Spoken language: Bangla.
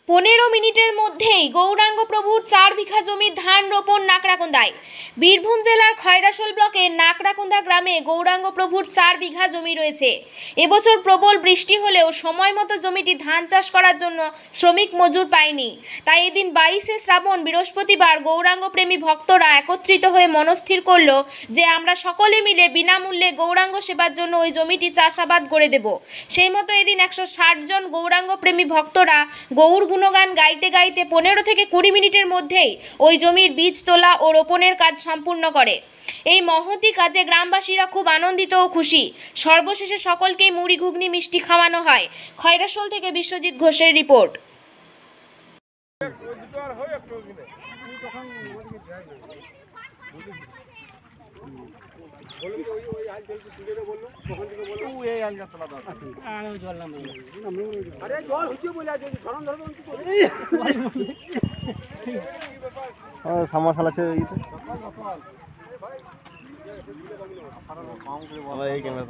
15 মিনিটের মধ্যেই গৌরাঙ্গ প্রভুর 4 বিঘা জমি ধান রোপণ নাকড়াকোন্দায়। বীরভূম জেলার খয়রাশোল ব্লকের নাকড়াকোন্দা গ্রামে গৌরাঙ্গ প্রভুর 4 বিঘা জমি রয়েছে। এবছর প্রবল বৃষ্টি হলেও সময় মতো জমিটি ধান চাষ করার জন্য শ্রমিক মজুর পায়নি। তাই এদিন 22শে শ্রাবণ বৃহস্পতিবার গৌরাঙ্গ প্রেমী ভক্তরা একত্রিত হয়ে মনস্থির করল যে আমরা সকলে মিলে বিনামূল্যে গৌরাঙ্গ সেবার জন্য ওই জমিটি চাষাবাদ করে দেব। সেই মতো এদিন 160 জন গৌরাঙ্গ প্রেমী ভক্তরা গৌর গুণগান গাইতে গাইতে 15 থেকে 20 মিনিটের মধ্যেই ওই জমির বীজ তোলা ও রোপণের কাজ সম্পূর্ণ করে। এই মহতি কাজে গ্রামবাসীরা খুব আনন্দিত ও খুশি। সর্বশেষে সকলকেই মুড়ি ঘুগনি মিষ্টি খাওয়ানো হয়। খয়রাশোল থেকে বিশ্বজিৎ ঘোষের রিপোর্ট। সমস্যা আছে এই ক্যামেরা